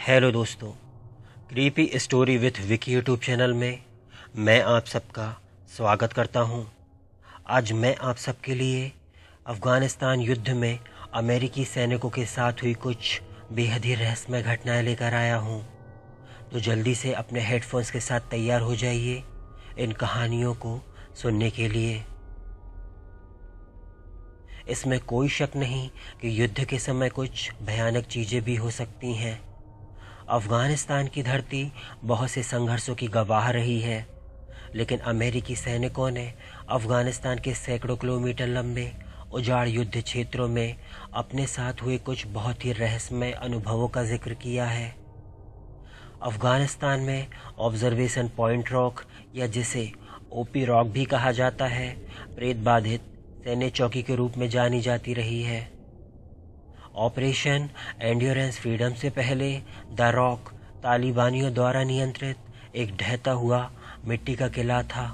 Hello दोस्तों, creepy story with Vicky YouTube channel में मैं आप सबका स्वागत करता हूं। आज मैं आप सबके लिए अफ़गानिस्तान युद्ध में अमेरिकी सैनिकों के साथ हुई कुछ बेहद ही रहस्यमय घटनाएं लेकर आया हूं। तो जल्दी से अपने हेडफोन्स के साथ तैयार हो जाइए इन कहानियों को सुनने के लिए। इसमें कोई शक नहीं कि युद्ध के समय कुछ भयानक चीज़ें भी हो सकती हैं। अफ़गानिस्तान की धरती बहुत से संघर्षों की गवाह रही है, लेकिन अमेरिकी सैनिकों ने अफ़गानिस्तान के सैकड़ों किलोमीटर लंबे उजाड़ युद्ध क्षेत्रों में अपने साथ हुए कुछ बहुत ही रहस्यमय अनुभवों का जिक्र किया है। अफ़गानिस्तान में ऑब्जर्वेशन पॉइंट रॉक, या जिसे ओपी रॉक भी कहा जाता है, प्रेत बाधित सैन्य चौकी के रूप में जानी जाती रही है। ऑपरेशन एंड्योरेंस फ्रीडम से पहले द रॉक तालिबानियों द्वारा नियंत्रित एक ढहता हुआ मिट्टी का किला था।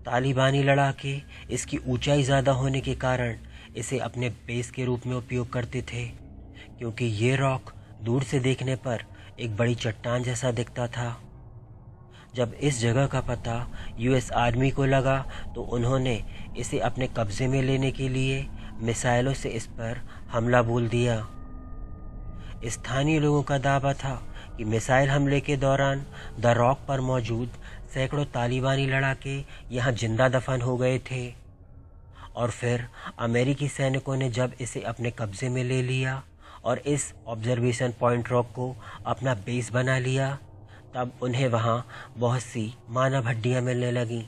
तालिबानी लड़ाके इसकी ऊंचाई ज़्यादा होने के कारण इसे अपने बेस के रूप में उपयोग करते थे, क्योंकि ये रॉक दूर से देखने पर एक बड़ी चट्टान जैसा दिखता था। जब इस जगह का पता यूएस आर्मी को लगा तो उन्होंने इसे अपने कब्जे में लेने के लिए मिसाइलों से इस पर हमला बोल दिया। स्थानीय लोगों का दावा था कि मिसाइल हमले के दौरान द रॉक पर मौजूद सैकड़ों तालिबानी लड़ाके यहाँ जिंदा दफन हो गए थे, और फिर अमेरिकी सैनिकों ने जब इसे अपने कब्जे में ले लिया और इस ऑब्जर्वेशन पॉइंट रॉक को अपना बेस बना लिया, तब उन्हें वहाँ बहुत सी मानव हड्डियाँ मिलने लगीं।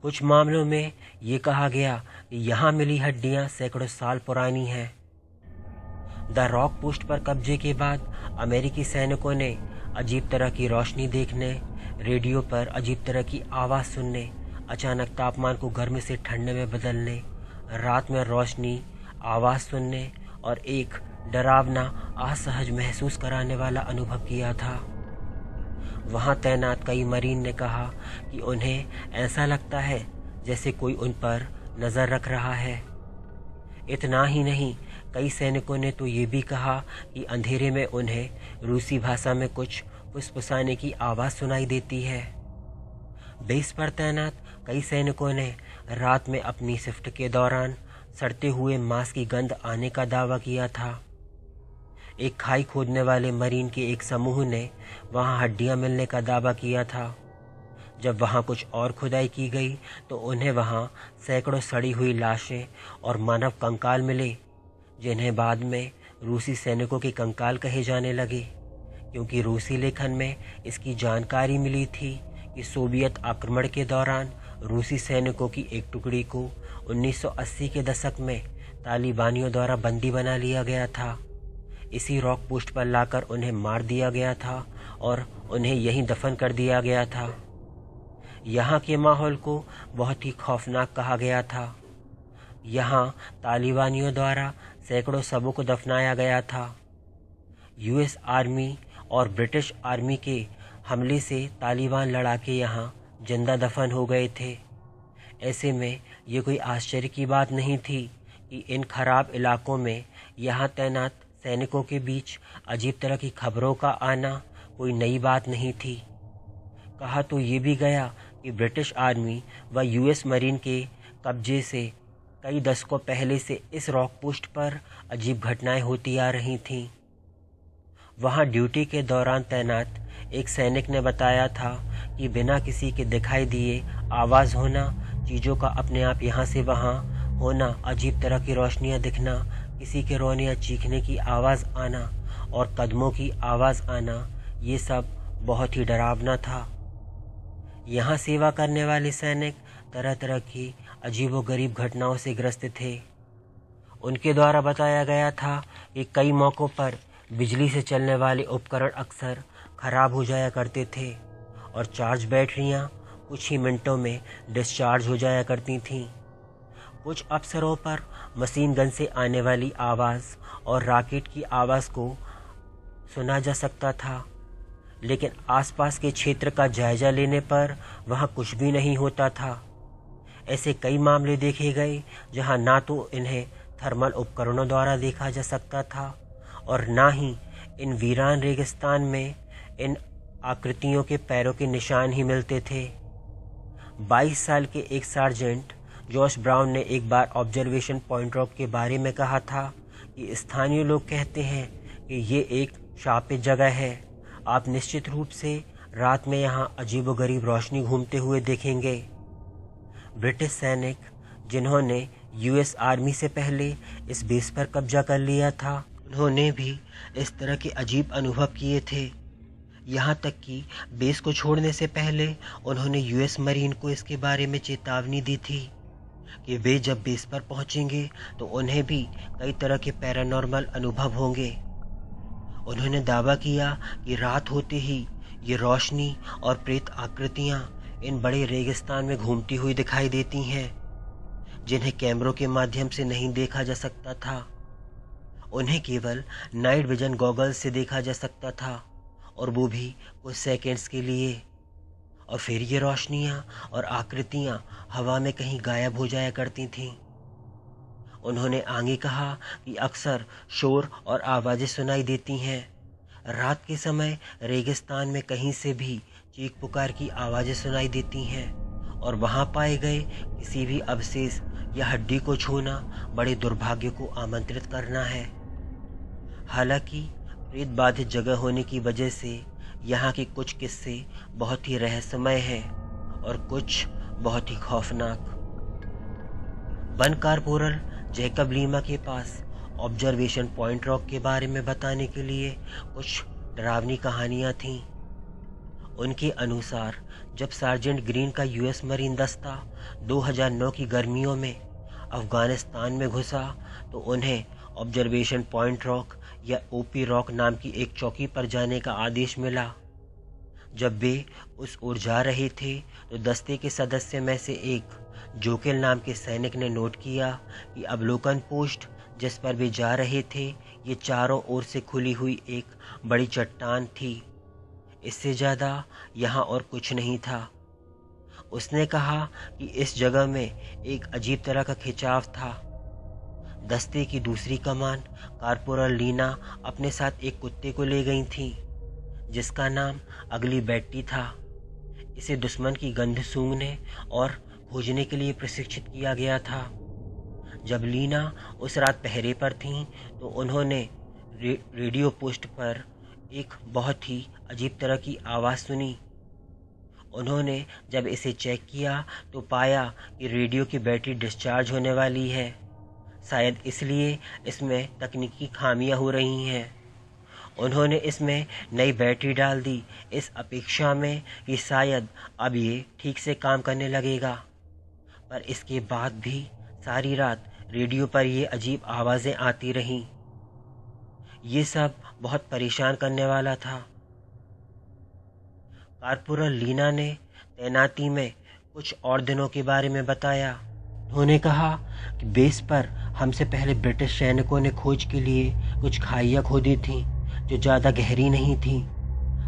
कुछ मामलों में ये कहा गया कि यहाँ मिली हड्डियाँ सैकड़ों साल पुरानी हैं। द रॉक पोस्ट पर कब्जे के बाद अमेरिकी सैनिकों ने अजीब तरह की रोशनी देखने, रेडियो पर अजीब तरह की आवाज़ सुनने, अचानक तापमान को गर्म से ठंडे में बदलने, रात में रोशनी, आवाज़ सुनने और एक डरावना, असहज महसूस कराने वाला अनुभव किया था। वहाँ तैनात कई मरीन ने कहा कि उन्हें ऐसा लगता है जैसे कोई उन पर नज़र रख रहा है। इतना ही नहीं, कई सैनिकों ने तो ये भी कहा कि अंधेरे में उन्हें रूसी भाषा में कुछ फुसफुसाने की आवाज़ सुनाई देती है। बेस पर तैनात कई सैनिकों ने रात में अपनी शिफ्ट के दौरान सड़ते हुए मांस की गंध आने का दावा किया था। एक खाई खोदने वाले मरीन के एक समूह ने वहां हड्डियां मिलने का दावा किया था। जब वहां कुछ और खुदाई की गई तो उन्हें वहां सैकड़ों सड़ी हुई लाशें और मानव कंकाल मिले, जिन्हें बाद में रूसी सैनिकों के कंकाल कहे जाने लगे, क्योंकि रूसी लेखन में इसकी जानकारी मिली थी कि सोवियत आक्रमण के दौरान रूसी सैनिकों की एक टुकड़ी को 1980 के दशक में तालिबानियों द्वारा बंदी बना लिया गया था। इसी रॉक पोस्ट पर लाकर उन्हें मार दिया गया था और उन्हें यहीं दफन कर दिया गया था। यहाँ के माहौल को बहुत ही खौफनाक कहा गया था। यहाँ तालिबानियों द्वारा सैकड़ों शवों को दफनाया गया था। यूएस आर्मी और ब्रिटिश आर्मी के हमले से तालिबान लड़ाके यहाँ जिंदा दफन हो गए थे। ऐसे में ये कोई आश्चर्य की बात नहीं थी कि इन खराब इलाकों में यहाँ तैनात सैनिकों के बीच अजीब तरह की खबरों का आना कोई नई बात नहीं थी। कहा तो ये भी गया कि ब्रिटिश आर्मी व यूएस मरीन के कब्जे से कई दशकों पहले से इस रॉक पोस्ट पर अजीब घटनाएं होती आ रही थीं। वहां ड्यूटी के दौरान तैनात एक सैनिक ने बताया था कि बिना किसी के दिखाई दिए आवाज़ होना, चीज़ों का अपने आप यहाँ से वहाँ होना, अजीब तरह की रोशनियाँ दिखना, किसी के रोने या चीखने की आवाज़ आना और कदमों की आवाज़ आना, ये सब बहुत ही डरावना था। यहाँ सेवा करने वाले सैनिक तरह तरह की अजीबोगरीब घटनाओं से ग्रस्त थे। उनके द्वारा बताया गया था कि कई मौक़ों पर बिजली से चलने वाले उपकरण अक्सर ख़राब हो जाया करते थे और चार्ज बैटरियाँ कुछ ही मिनटों में डिस्चार्ज हो जाया करती थीं। कुछ अवसरों पर मशीन गन से आने वाली आवाज़ और रॉकेट की आवाज़ को सुना जा सकता था, लेकिन आसपास के क्षेत्र का जायजा लेने पर वहाँ कुछ भी नहीं होता था। ऐसे कई मामले देखे गए जहाँ ना तो इन्हें थर्मल उपकरणों द्वारा देखा जा सकता था और ना ही इन वीरान रेगिस्तान में इन आकृतियों के पैरों के निशान ही मिलते थे। 22 साल के एक सार्जेंट जॉश ब्राउन ने एक बार ऑब्जर्वेशन पॉइंट रॉक के बारे में कहा था कि स्थानीय लोग कहते हैं कि ये एक शापित जगह है। आप निश्चित रूप से रात में यहाँ अजीबोगरीब रोशनी घूमते हुए देखेंगे। ब्रिटिश सैनिक जिन्होंने यूएस आर्मी से पहले इस बेस पर कब्जा कर लिया था, उन्होंने भी इस तरह के अजीब अनुभव किए थे। यहाँ तक कि बेस को छोड़ने से पहले उन्होंने यूएस मरीन को इसके बारे में चेतावनी दी थी कि वे जब बेस पर पहुँचेंगे तो उन्हें भी कई तरह के पैरानॉर्मल अनुभव होंगे। उन्होंने दावा किया कि रात होते ही ये रोशनी और प्रेत आकृतियाँ इन बड़े रेगिस्तान में घूमती हुई दिखाई देती हैं, जिन्हें कैमरों के माध्यम से नहीं देखा जा सकता था। उन्हें केवल नाइट विजन गॉगल्स से देखा जा सकता था, और वो भी कुछ सेकंड्स के लिए। और फिर ये रोशनियाँ और आकृतियाँ हवा में कहीं गायब हो जाया करती थीं। उन्होंने आगे कहा कि अक्सर शोर और आवाज़ें सुनाई देती हैं। रात के समय रेगिस्तान में कहीं से भी चीख पुकार की आवाज़ें सुनाई देती हैं, और वहाँ पाए गए किसी भी अवशेष या हड्डी को छूना बड़े दुर्भाग्य को आमंत्रित करना है। हालांकि प्रेत बाधित जगह होने की वजह से यहाँ के कुछ किस्से बहुत ही रहस्यमय हैं और कुछ बहुत ही खौफनाक। वन कारपोरल जैकब लीमा के पास ऑब्जर्वेशन पॉइंट रॉक के बारे में बताने के लिए कुछ डरावनी कहानियाँ थीं। उनके अनुसार जब सार्जेंट ग्रीन का यूएस मरीन दस्ता 2009 की गर्मियों में अफगानिस्तान में घुसा तो उन्हें ऑब्जर्वेशन पॉइंट रॉक या ओपी रॉक नाम की एक चौकी पर जाने का आदेश मिला। जब वे उस ओर जा रहे थे तो दस्ते के सदस्य में से एक जोकेल नाम के सैनिक ने नोट किया कि अवलोकन पोस्ट जिस पर वे जा रहे थे ये चारों ओर से खुली हुई एक बड़ी चट्टान थी। इससे ज़्यादा यहाँ और कुछ नहीं था। उसने कहा कि इस जगह में एक अजीब तरह का खिंचाव था। दस्ते की दूसरी कमान कारपोरल लीना अपने साथ एक कुत्ते को ले गई थी, जिसका नाम अगली बैट्टी था। इसे दुश्मन की गंध सूंघने और खोजने के लिए प्रशिक्षित किया गया था। जब लीना उस रात पहरे पर थीं तो उन्होंने रेडियो पोस्ट पर एक बहुत ही अजीब तरह की आवाज़ सुनी। उन्होंने जब इसे चेक किया तो पाया कि रेडियो की बैटरी डिस्चार्ज होने वाली है। शायद इसलिए इसमें तकनीकी खामियां हो रही हैं। उन्होंने इसमें नई बैटरी डाल दी, इस अपेक्षा में कि शायद अब ये ठीक से काम करने लगेगा। पर इसके बाद भी सारी रात रेडियो पर ये अजीब आवाज़ें आती रहीं। ये सब बहुत परेशान करने वाला था। कारपोरल लीना ने तैनाती में कुछ और दिनों के बारे में बताया। उन्होंने कहा कि बेस पर हमसे पहले ब्रिटिश सैनिकों ने खोज के लिए कुछ खाइयाँ खोदी थीं जो ज़्यादा गहरी नहीं थीं।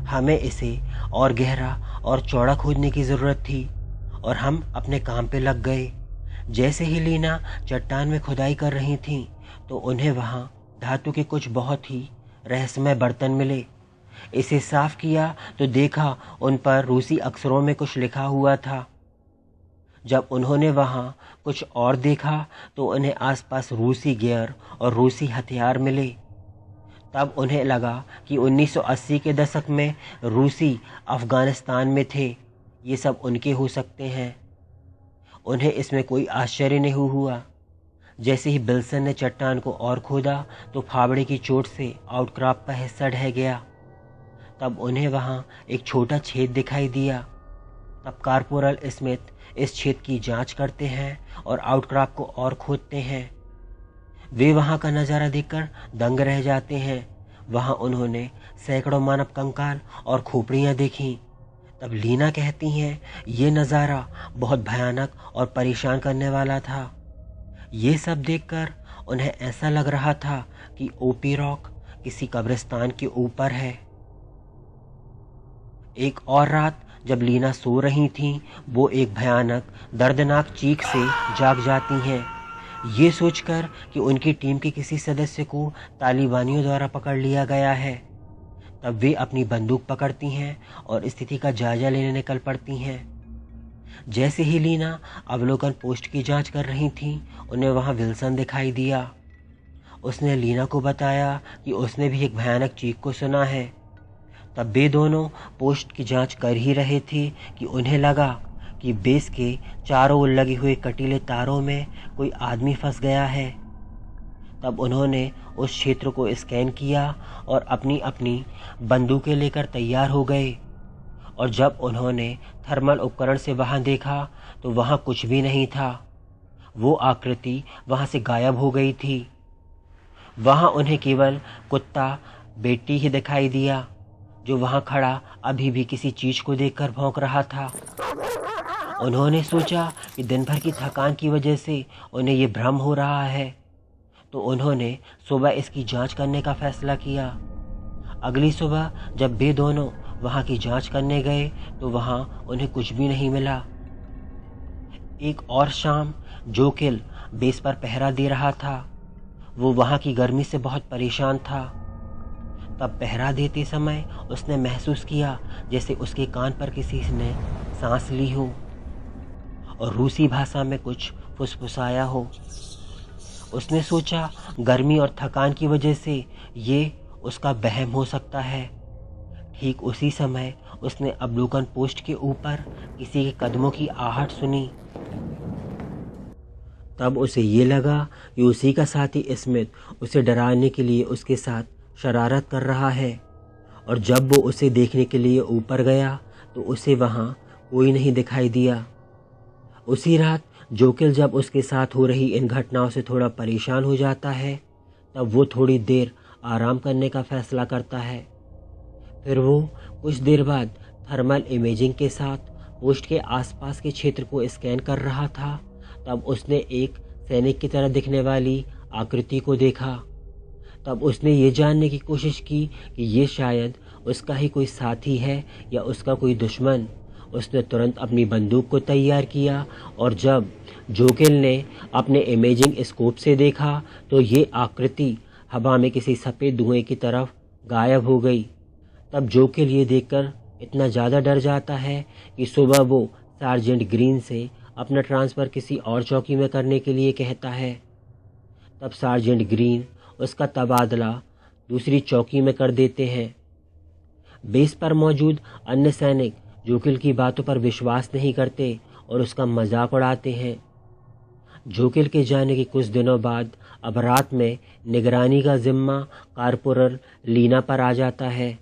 हमें इसे और गहरा और चौड़ा खोदने की ज़रूरत थी और हम अपने काम पे लग गए। जैसे ही लीना चट्टान में खुदाई कर रही थीं तो उन्हें वहाँ धातु के कुछ बहुत ही रहस्यमय बर्तन मिले। इसे साफ किया तो देखा उन पर रूसी अक्षरों में कुछ लिखा हुआ था। जब उन्होंने वहाँ कुछ और देखा तो उन्हें आसपास रूसी गियर और रूसी हथियार मिले। तब उन्हें लगा कि 1980 के दशक में रूसी अफगानिस्तान में थे। ये सब उनके हो सकते हैं। उन्हें इसमें कोई आश्चर्य नहीं हुआ। जैसे ही बिल्सन ने चट्टान को और खोदा तो फावड़े की चोट से आउटक्रॉप का हिस्सा ढह गया। तब उन्हें वहाँ एक छोटा छेद दिखाई दिया। तब कारपोरल स्मिथ इस छेद की जांच करते हैं और आउटक्रॉप को और खोदते हैं। वे वहाँ का नज़ारा देखकर दंग रह जाते हैं। वहाँ उन्होंने सैकड़ों मानव कंकाल और खोपड़ियाँ देखीं। तब लीना कहती हैं ये नज़ारा बहुत भयानक और परेशान करने वाला था। ये सब देखकर उन्हें ऐसा लग रहा था कि ओपी रॉक किसी कब्रिस्तान के ऊपर है। एक और रात जब लीना सो रही थीं, वो एक भयानक दर्दनाक चीख से जाग जाती हैं। ये सोचकर कि उनकी टीम के किसी सदस्य को तालिबानियों द्वारा पकड़ लिया गया है। तब वे अपनी बंदूक पकड़ती हैं और स्थिति का जायजा लेने निकल पड़ती हैं। जैसे ही लीना अवलोकन पोस्ट की जांच कर रही थी, उन्हें वहां विल्सन दिखाई दिया। उसने लीना को बताया कि उसने भी एक भयानक चीख को सुना है। तब वे दोनों पोस्ट की जांच कर ही रहे थे कि उन्हें लगा कि बेस के चारों ओर लगे हुए कटीले तारों में कोई आदमी फंस गया है। तब उन्होंने उस क्षेत्र को स्कैन किया और अपनी अपनी बंदूकें लेकर तैयार हो गए। और जब उन्होंने थर्मल उपकरण से वहां देखा तो वहां कुछ भी नहीं था। वो आकृति वहां से गायब हो गई थी। वहां उन्हें केवल कुत्ता बेटी ही दिखाई दिया, जो वहां खड़ा अभी भी किसी चीज को देखकर भौंक रहा था। उन्होंने सोचा कि दिन भर की थकान की वजह से उन्हें ये भ्रम हो रहा है, तो उन्होंने सुबह इसकी जांच करने का फैसला किया। अगली सुबह जब वे दोनों वहां की जांच करने गए तो वहां उन्हें कुछ भी नहीं मिला। एक और शाम जोकिल बेस पर पहरा दे रहा था। वो वहां की गर्मी से बहुत परेशान था। तब पहरा देते समय उसने महसूस किया जैसे उसके कान पर किसी ने सांस ली हो और रूसी भाषा में कुछ फुसफुसाया हो। उसने सोचा गर्मी और थकान की वजह से ये उसका वहम हो सकता है। ठीक उसी समय उसने अवलोकन पोस्ट के ऊपर किसी के कदमों की आहट सुनी। तब उसे ये लगा कि उसी का साथी स्मिथ उसे डराने के लिए उसके साथ शरारत कर रहा है। और जब वो उसे देखने के लिए ऊपर गया तो उसे वहाँ कोई नहीं दिखाई दिया। उसी रात जोकिल जब उसके साथ हो रही इन घटनाओं से थोड़ा परेशान हो जाता है, तब वो थोड़ी देर आराम करने का फैसला करता है। फिर वो कुछ देर बाद थर्मल इमेजिंग के साथ पोस्ट के आसपास के क्षेत्र को स्कैन कर रहा था। तब उसने एक सैनिक की तरह दिखने वाली आकृति को देखा। तब उसने ये जानने की कोशिश की कि ये शायद उसका ही कोई साथी है या उसका कोई दुश्मन। उसने तुरंत अपनी बंदूक को तैयार किया और जब जोकिल ने अपने इमेजिंग स्कोप से देखा तो ये आकृति हवा में किसी सफ़ेद धुएं की तरफ गायब हो गई। तब जोकिल ये देखकर इतना ज़्यादा डर जाता है कि सुबह वो सार्जेंट ग्रीन से अपना ट्रांसफ़र किसी और चौकी में करने के लिए कहता है। तब सार्जेंट ग्रीन उसका तबादला दूसरी चौकी में कर देते हैं। बेस पर मौजूद अन्य सैनिक जोकिल की बातों पर विश्वास नहीं करते और उसका मजाक उड़ाते हैं। जोकिल के जाने के कुछ दिनों बाद अब रात में निगरानी का जिम्मा कारपोरल लीना पर आ जाता है।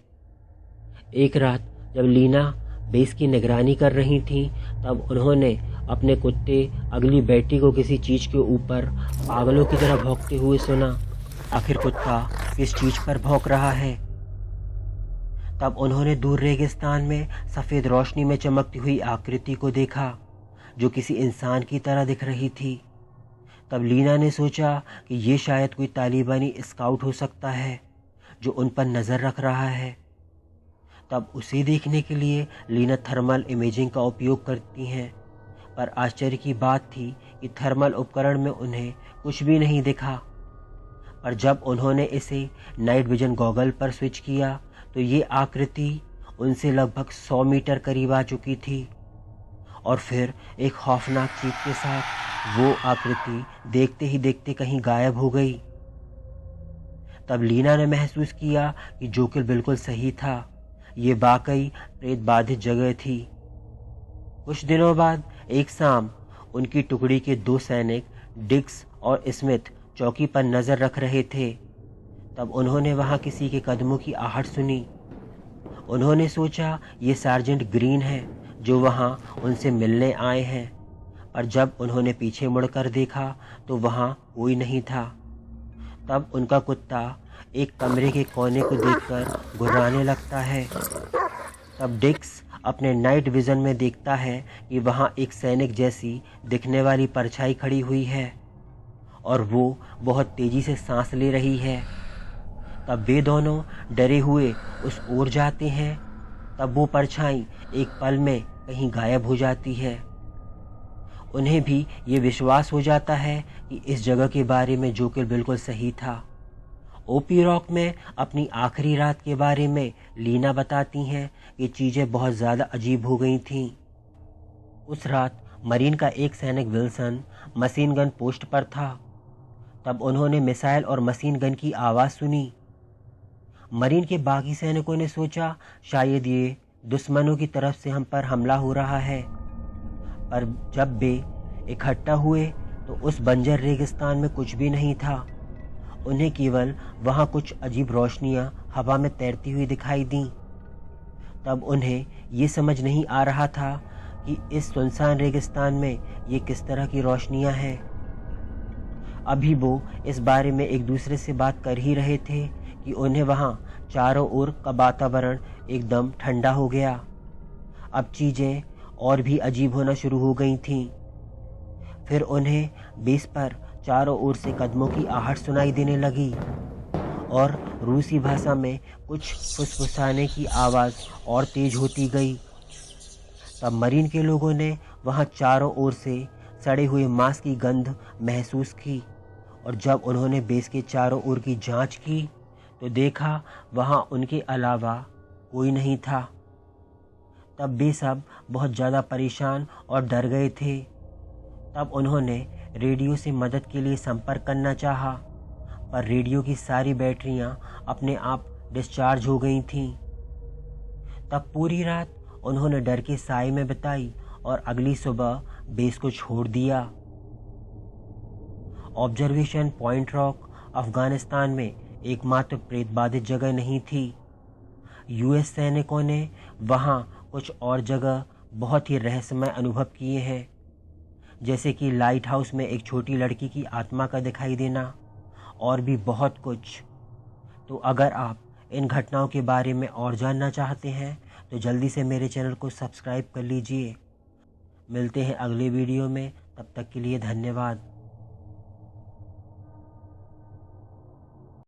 एक रात जब लीना बेस की निगरानी कर रही थी, तब उन्होंने अपने कुत्ते अगली बेटी को किसी चीज के ऊपर पागलों की तरह भौंकते हुए सुना। आखिर कुत्ता किस चीज पर भौंक रहा है? तब उन्होंने दूर रेगिस्तान में सफेद रोशनी में चमकती हुई आकृति को देखा, जो किसी इंसान की तरह दिख रही थी। तब लीना ने सोचा कि ये शायद कोई तालिबानी स्काउट हो सकता है जो उन पर नजर रख रहा है। तब उसे देखने के लिए लीना थर्मल इमेजिंग का उपयोग करती हैं, पर आश्चर्य की बात थी कि थर्मल उपकरण में उन्हें कुछ भी नहीं दिखा। पर जब उन्होंने इसे नाइट विजन गॉगल पर स्विच किया तो ये आकृति उनसे लगभग 100 मीटर करीब आ चुकी थी और फिर एक खौफनाक चीख के साथ वो आकृति देखते ही देखते कहीं गायब हो गई। तब लीना ने महसूस किया कि जोकिल बिल्कुल सही था। ये वाकई प्रेत बाधित जगह थी। कुछ दिनों बाद एक शाम उनकी टुकड़ी के 2 सैनिक डिक्स और स्मिथ चौकी पर नजर रख रहे थे। तब उन्होंने वहां किसी के कदमों की आहट सुनी। उन्होंने सोचा ये सार्जेंट ग्रीन है जो वहां उनसे मिलने आए हैं, पर जब उन्होंने पीछे मुड़कर देखा तो वहां कोई नहीं था। तब उनका कुत्ता एक कमरे के कोने को देखकर गुर्राने लगता है। तब डिक्स अपने नाइट विजन में देखता है कि वहां एक सैनिक जैसी दिखने वाली परछाई खड़ी हुई है और वो बहुत तेजी से सांस ले रही है। तब वे दोनों डरे हुए उस ओर जाते हैं। तब वो परछाई एक पल में कहीं गायब हो जाती है। उन्हें भी ये विश्वास हो जाता है कि इस जगह के बारे में जोकिल बिल्कुल सही था ओपी रॉक में अपनी आखिरी रात के बारे में लीना बताती हैं कि चीज़ें बहुत ज़्यादा अजीब हो गई थीं। उस रात मरीन का एक सैनिक विल्सन मशीन गन पोस्ट पर था। तब उन्होंने मिसाइल और मशीन गन की आवाज़ सुनी। मरीन के बाकी सैनिकों ने सोचा शायद ये दुश्मनों की तरफ से हम पर हमला हो रहा है, पर जब वे इकट्ठा हुए तो उस बंजर रेगिस्तान में कुछ भी नहीं था। उन्हें केवल वहाँ कुछ अजीब रोशनियाँ हवा में तैरती हुई दिखाई दीं। तब उन्हें ये समझ नहीं आ रहा था कि इस सुनसान रेगिस्तान में ये किस तरह की रोशनियाँ हैं। अभी वो इस बारे में एक दूसरे से बात कर ही रहे थे कि उन्हें वहाँ चारों ओर का वातावरण एकदम ठंडा हो गया। अब चीज़ें और भी अजीब होना शुरू हो गई थीं। फिर उन्हें बेस पर चारों ओर से कदमों की आहट सुनाई देने लगी और रूसी भाषा में कुछ फुसफुसाने की आवाज़ और तेज होती गई। तब मरीन के लोगों ने वहाँ चारों ओर से सड़े हुए मांस की गंध महसूस की और जब उन्होंने बेस के चारों ओर की जांच की तो देखा वहाँ उनके अलावा कोई नहीं था। तब वे सब बहुत ज़्यादा परेशान और डर गए थे। तब उन्होंने रेडियो से मदद के लिए संपर्क करना चाहा, पर रेडियो की सारी बैटरियां अपने आप डिस्चार्ज हो गई थीं। तब पूरी रात उन्होंने डर के साए में बिताई और अगली सुबह बेस को छोड़ दिया। ऑब्जर्वेशन पॉइंट रॉक अफगानिस्तान में एकमात्र प्रेत बाधित जगह नहीं थी। यूएस सैनिकों ने वहाँ कुछ और जगह बहुत ही रहस्यमय अनुभव किए हैं, जैसे कि लाइट हाउस में एक छोटी लड़की की आत्मा का दिखाई देना और भी बहुत कुछ। तो अगर आप इन घटनाओं के बारे में और जानना चाहते हैं तो जल्दी से मेरे चैनल को सब्सक्राइब कर लीजिए। मिलते हैं अगले वीडियो में, तब तक के लिए धन्यवाद।